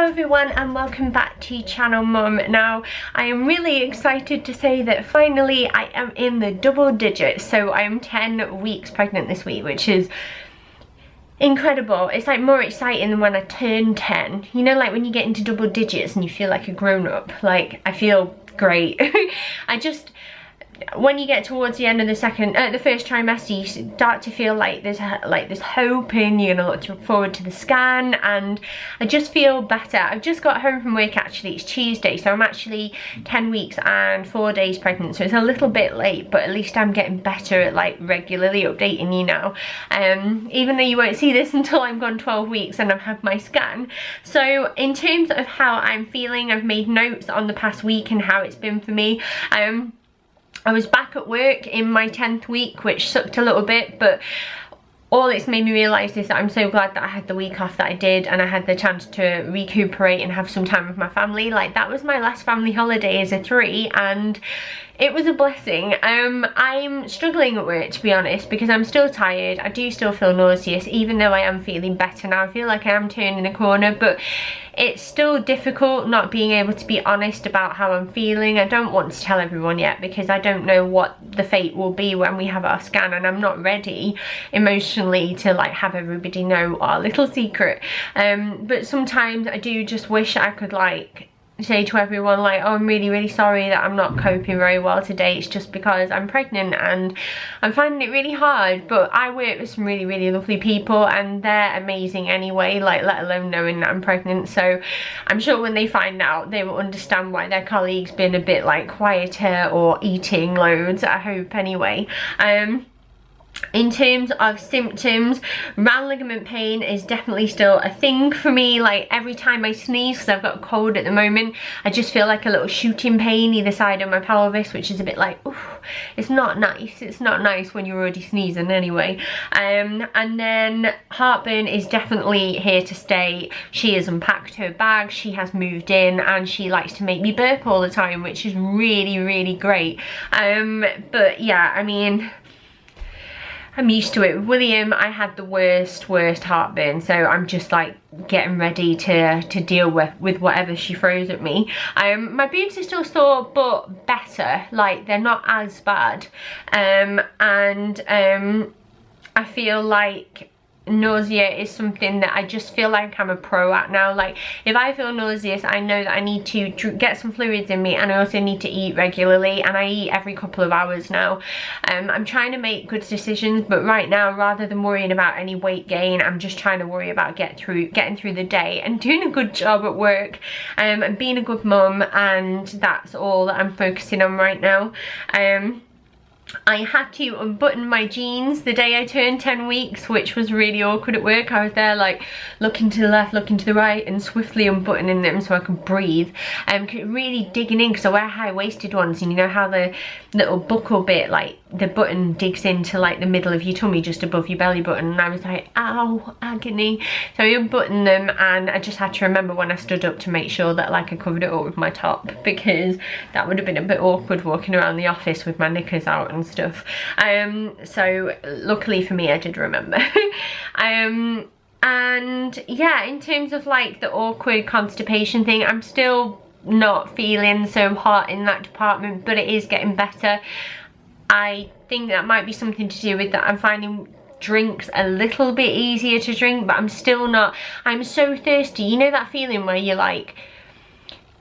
everyone and welcome back to Channel Mum. Now I am really excited to say that finally I am in the double digits, so I am 10 weeks pregnant this week, which is incredible. It's like more exciting than when I turned 10. You know, like when you get into double digits and you feel like a grown-up. Like, I feel great. When you get towards the end of the first trimester, you start to feel like there's hope and you're gonna look forward to the scan, and I just feel better. I've just got home from work actually. It's Tuesday, so I'm actually 10 weeks and 4 days pregnant, so it's a little bit late, but at least I'm getting better at like regularly updating you now, even though you won't see this until I'm gone 12 weeks and I've had my scan. So in terms of how I'm feeling, I've made notes on the past week and how it's been for me. I was back at work in my 10th week, which sucked a little bit, but all it's made me realise is that I'm so glad that I had the week off that I did, and I had the chance to recuperate and have some time with my family. Like, that was my last family holiday as a 3, and it was a blessing. I'm struggling at work, to be honest, because I'm still tired. I do still feel nauseous, even though I am feeling better now. I feel like I am turning a corner, but it's still difficult not being able to be honest about how I'm feeling. I don't want to tell everyone yet because I don't know what the fate will be when we have our scan, and I'm not ready emotionally to like have everybody know our little secret. But sometimes I do just wish I could like say to everyone like, oh, I'm really sorry that I'm not coping very well today. It's just because I'm pregnant and I'm finding it really hard. But I work with some really lovely people and they're amazing anyway, like, let alone knowing that I'm pregnant. So I'm sure when they find out, they will understand why their colleague's been a bit like quieter or eating loads, I hope anyway. In terms of symptoms, round ligament pain is definitely still a thing for me. Like, every time I sneeze, because I've got a cold at the moment, I just feel like a little shooting pain either side of my pelvis, which is a bit like, oof, it's not nice. It's not nice when you're already sneezing anyway. And then heartburn is definitely here to stay. She has unpacked her bag, she has moved in, and she likes to make me burp all the time, which is really great. But yeah, I mean, I'm used to it. With William, I had the worst heartburn, so I'm just like getting ready to deal with whatever she throws at me. My boobs are still sore, but better. Like, they're not as bad. I feel like nausea is something that I just feel like I'm a pro at now. Like, if I feel nauseous, I know that I need to get some fluids in me, and I also need to eat regularly, and I eat every couple of hours now. I'm trying to make good decisions, but right now, rather than worrying about any weight gain, I'm just trying to worry about getting through the day and doing a good job at work, and being a good mum, and that's all that I'm focusing on right now. I had to unbutton my jeans the day I turned 10 weeks, which was really awkward at work. I was there like looking to the left, looking to the right, and swiftly unbuttoning them so I could breathe. Really digging in, because I wear high-waisted ones, and you know how the little buckle bit, like the button digs into like the middle of your tummy just above your belly button, and I was like, ow, agony. So I unbuttoned them, and I just had to remember when I stood up to make sure that like I covered it up with my top, because that would have been a bit awkward walking around the office with my knickers out and stuff. So luckily for me, I did remember. And yeah, in terms of like the awkward constipation thing, I'm still not feeling so hot in that department, but it is getting better. I think that might be something to do with that I'm finding drinks a little bit easier to drink, but I'm still not. I'm so thirsty. You know that feeling where you're like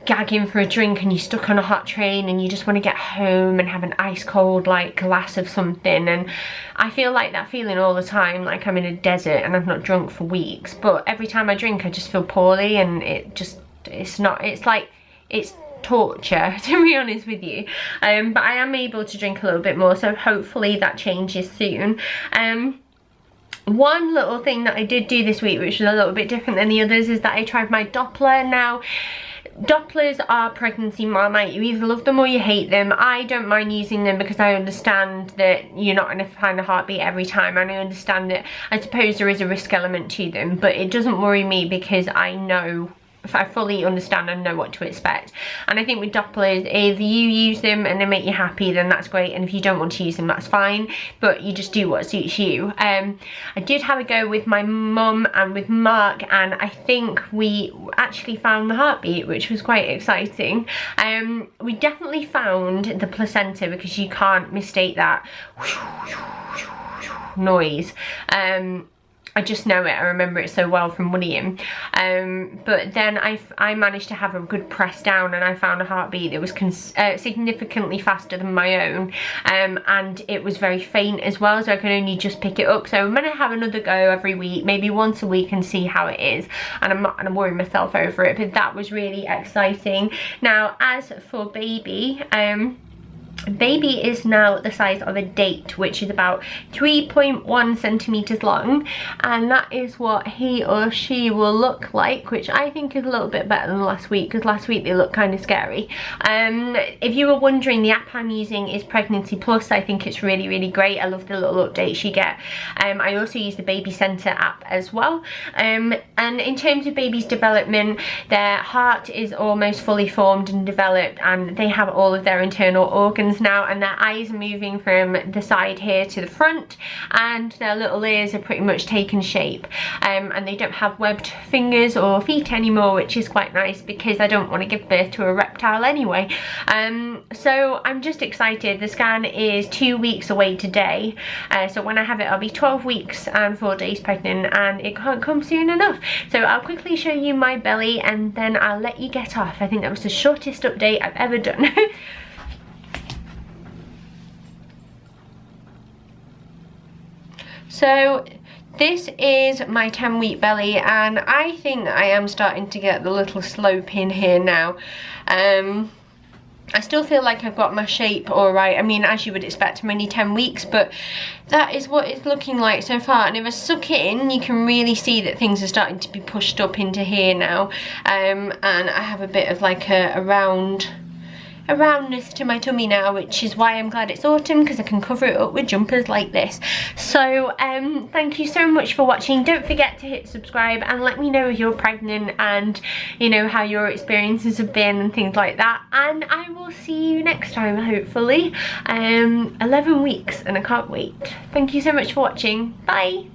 gagging for a drink and you're stuck on a hot train and you just want to get home and have an ice cold like glass of something? And I feel like that feeling all the time, like I'm in a desert and I've not drunk for weeks, but every time I drink I just feel poorly, and it's torture, to be honest with you. But I am able to drink a little bit more, so hopefully that changes soon. One little thing that I did do this week, which was a little bit different than the others, is that I tried my Doppler. Now, Dopplers are pregnancy marmite. You either love them or you hate them. I don't mind using them because I understand that you're not going to find a heartbeat every time, and I understand that I suppose there is a risk element to them, but it doesn't worry me because I know I fully understand and know what to expect. And I think with Dopplers, if you use them and they make you happy, then that's great, and if you don't want to use them, that's fine, but you just do what suits you. I did have a go with my mum and with Mark, and I think we actually found the heartbeat, which was quite exciting. We definitely found the placenta, because you can't mistake that noise. I just know it, I remember it so well from William. But then I managed to have a good press down, and I found a heartbeat that was significantly faster than my own, and it was very faint as well, so I could only just pick it up. So I'm gonna have another go every week, maybe once a week, and see how it is. And I'm not gonna worry myself over it, but that was really exciting. Now, as for baby, baby is now the size of a date, which is about 3.1 centimeters long, and that is what he or she will look like, which I think is a little bit better than last week, because last week they looked kind of scary. If you were wondering, the app I'm using is Pregnancy Plus. I think it's really, really great. I love the little updates you get. I also use the Baby Center app as well. And in terms of baby's development, their heart is almost fully formed and developed, and they have all of their internal organs now, and their eyes are moving from the side here to the front, and their little ears are pretty much taken shape, and they don't have webbed fingers or feet anymore, which is quite nice, because I don't want to give birth to a reptile anyway. So I'm just excited. The scan is 2 weeks away today, so when I have it, I'll be 12 weeks and 4 days pregnant, and it can't come soon enough. So I'll quickly show you my belly, and then I'll let you get off. I think that was the shortest update I've ever done. So this is my 10-week belly, and I think I am starting to get the little slope in here now. I still feel like I've got my shape all right. I mean, as you would expect, I'm only 10 weeks, but that is what it's looking like so far. And if I suck it in, you can really see that things are starting to be pushed up into here now. And I have a bit of like a roundness to my tummy now, which is why I'm glad it's autumn, because I can cover it up with jumpers like this. So thank you so much for watching. Don't forget to hit subscribe, and let me know if you're pregnant, and you know how your experiences have been and things like that. And I will see you next time, hopefully. 11 weeks, and I can't wait. Thank you so much for watching. Bye.